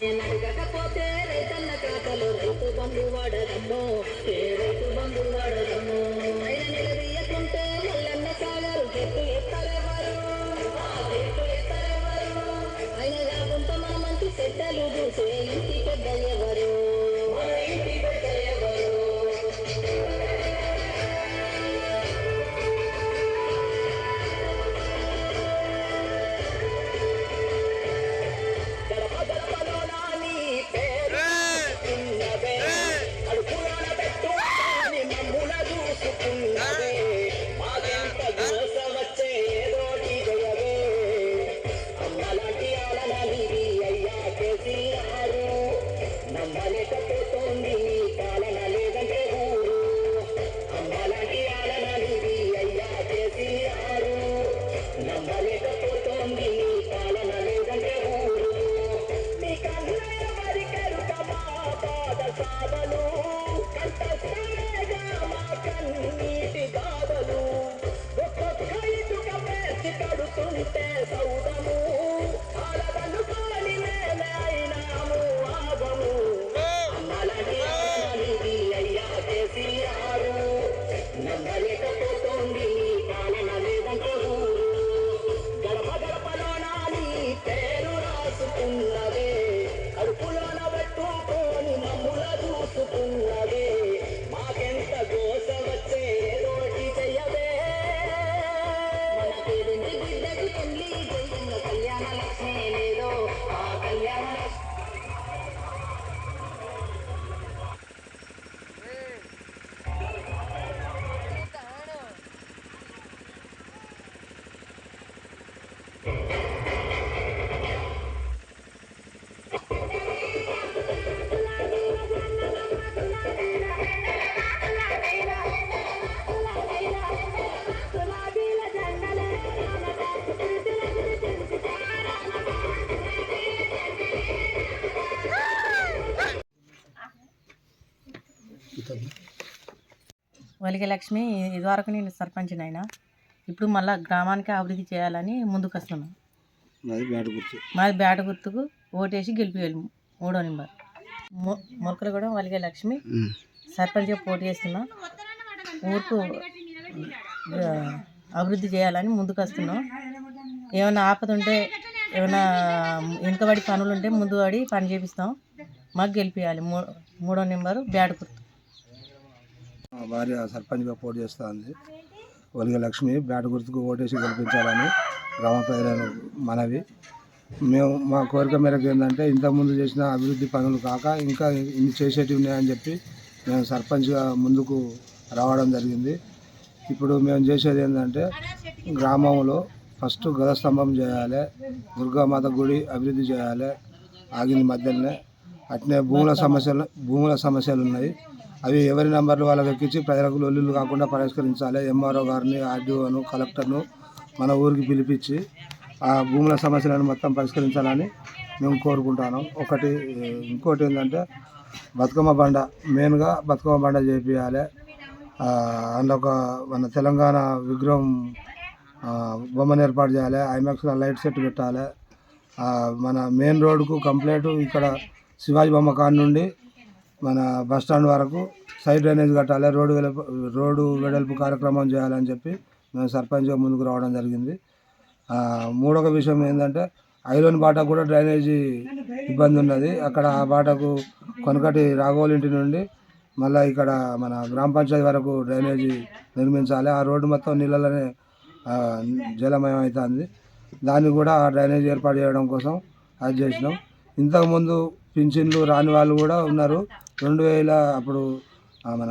నడగకపోతే రైతన్న ఖాతాలో రైతు బంధు వాడదమ్మో, రైతు బంధు వాడదమ్మో. ఆయన నిలదీయకుంటే మల్లన్న సాగరు చెట్టు ఎత్తరెవరు, ఆయన కాకుండా మన మంచి చెడ్డలు చూసే ఇంటి పెద్ద ఎవరు, ఇంటి పెద్ద ఎవరు. వలిగ లక్ష్మి ఇదివరకు నేను సర్పంచినైనా, ఇప్పుడు మళ్ళీ గ్రామానికి అభివృద్ధి చేయాలని ముందుకు వస్తున్నాం. మాది బ్యాట గుర్తుకు ఓటేసి గెలిపియాలి 3వ నెంబర్. మొక్కలు కూడా వలిగ లక్ష్మి సర్పంచ్గా పోటీ చేస్తున్నాం. ఊరుకు అభివృద్ధి చేయాలని ముందుకు వస్తున్నాం. ఏమైనా ఆపద ఉంటే, ఏమైనా వెనుకబడి పనులు ఉంటే ముందు పడి పని చేపిస్తాం. మాకు గెలిపియాలి 3వ నెంబరు బ్యాట గుర్తు. భార్య సర్పంచ్గా పోటీ చేస్తుంది. వలిగ లక్ష్మి బ్యాట గుర్తుకు ఓటేసి గెలిపించాలని గ్రామ ప్రజలను మనవి. మా కోరిక మేరకు ఏంటంటే, ఇంతకుముందు చేసిన అభివృద్ధి పనులు కాక ఇంకా ఇన్ని చేసేటివి ఉన్నాయని చెప్పి మేము సర్పంచ్గా ముందుకు రావడం జరిగింది. ఇప్పుడు మేము చేసేది ఏంటంటే, గ్రామంలో ఫస్ట్ గజస్తంభం చేయాలి, దుర్గామాత గుడి అభివృద్ధి చేయాలి. ఆగింది మధ్యలోనే. అట్నే భూముల సమస్యలు ఉన్నాయి. అవి ఎవరి నెంబర్లు వాళ్ళకి ఎక్కించి ప్రజలకు లొల్లులు కాకుండా పరిష్కరించాలి. ఎంఆర్ఓ గారిని, ఆర్డీఓను, కలెక్టర్ను మన ఊరికి పిలిపించి ఆ భూముల సమస్యలను మొత్తం పరిష్కరించాలని మేము కోరుకుంటాను. ఇంకోటి ఏంటంటే, బతుకమ్మ బండ మెయిన్గా బతుకమ్మ బండ చేపియాలి. అందులో మన తెలంగాణ విగ్రహం బొమ్మను ఏర్పాటు చేయాలి. ఐమాక్స్లో లైట్ సెట్ పెట్టాలి. మన మెయిన్ రోడ్డుకు కంప్లీట్ ఇక్కడ శివాజీ బొమ్మ కాడ నుండి మన బస్ స్టాండ్ వరకు సైడ్ డ్రైనేజ్ కట్టాలి. రోడ్డు వెడల్పు కార్యక్రమం చేయాలని చెప్పి మేము సర్పంచ్గా ముందుకు రావడం జరిగింది. 3వ విషయం ఏంటంటే, ఐలోని బాటకు కూడా డ్రైనేజీ ఇబ్బంది ఉన్నది. అక్కడ ఆ బాటకు కొనకటి రాఘవుల ఇంటి నుండి మళ్ళీ ఇక్కడ మన గ్రామ పంచాయతీ వరకు డ్రైనేజీ నిర్మించాలి. ఆ రోడ్డు మొత్తం నీళ్ళలోనే జలమయం అవుతుంది. దాన్ని కూడా ఆ డ్రైనేజీ ఏర్పాటు చేయడం కోసం అది చేసినాం. ఇంతకుముందు పింఛన్లు రాని వాళ్ళు కూడా ఉన్నారు. 2000 అప్పుడు మన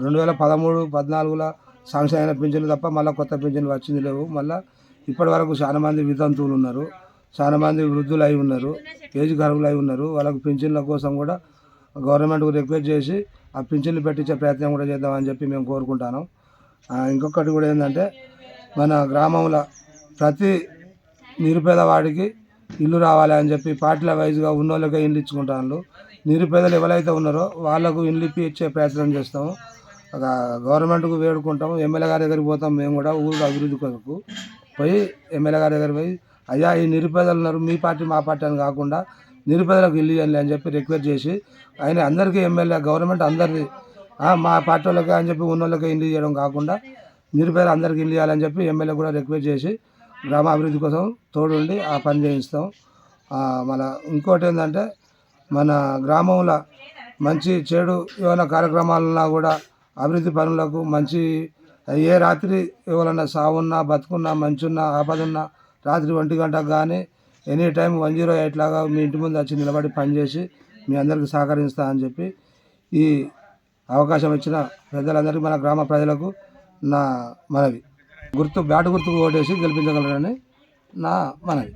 2013-14లో శాంక్షన్ అయిన పింఛన్లు తప్ప మళ్ళీ కొత్త పింఛన్లు వచ్చింది లేవు. మళ్ళీ ఇప్పటి వరకు చాలా మంది వితంతువులు ఉన్నారు, చాలా మంది వృద్ధులు అయి ఉన్నారు, ఏజ్ గర్భులు అయి ఉన్నారు. వాళ్ళకు పింఛన్ల కోసం కూడా గవర్నమెంట్కు రిక్వెస్ట్ చేసి ఆ పింఛన్లు పెట్టించే ప్రయత్నం కూడా చేద్దామని చెప్పి మేము కోరుకుంటున్నాం. ఇంకొకటి కూడా ఏంటంటే, మన గ్రామంలో ప్రతి నిరుపేదవాడికి ఇల్లు రావాలి అని చెప్పి పార్టీల వైజ్గా ఉన్నోళ్ళకే ఇల్లు ఇచ్చుకుంటాను. నిరుపేదలు ఎవరైతే ఉన్నారో వాళ్ళకు ఇల్లు ఇచ్చే ప్రయత్నం చేస్తాము. గవర్నమెంట్కు వేడుకుంటాము. ఎమ్మెల్యే గారి దగ్గరికి పోతాం. మేము కూడా ఊరు అభివృద్ధి కొరకు పోయి ఎమ్మెల్యే గారి దగ్గర పోయి అయ్యా ఈ నిరుపేదలు ఉన్నారు మీ పార్టీ మా పార్టీ అని కాకుండా నిరుపేదలకు ఇల్లు ఇవ్వండి అని చెప్పి రిక్వెస్ట్ చేసి ఆయన అందరికీ ఎమ్మెల్యే గవర్నమెంట్ అందరిది మా పార్టీ వాళ్ళకే అని చెప్పి ఉన్న వాళ్ళకే ఇల్లు ఇవ్వడం కాకుండా నిరుపేదలు అందరికీ ఇల్లు ఇవ్వాలని చెప్పి ఎమ్మెల్యే కూడా రిక్వెస్ట్ చేసి గ్రామాభివృద్ధి కోసం తోడుండి ఆ పని చేయిస్తాం. మన ఇంకోటి ఏంటంటే మన గ్రామంలో మంచి చెడు ఏమైనా కార్యక్రమాలున్నా కూడా అభివృద్ధి పనులకు మంచి ఏ రాత్రి ఎవరైనా సావున్నా బతుకున్నా మంచున్నా ఆపదున్నా రాత్రి 1 గంటకు కానీ ఎనీ టైం 108 లాగా మీ ఇంటి ముందు వచ్చి నిలబడి పనిచేసి మీ అందరికీ సహకరిస్తా అని చెప్పి ఈ అవకాశం ఇచ్చిన పెద్దలందరికీ మన గ్రామ ప్రజలకు నా మనవి. బ్యాటు గుర్తుకు ఓటేసి గెలిపించగలరని నా మనవి.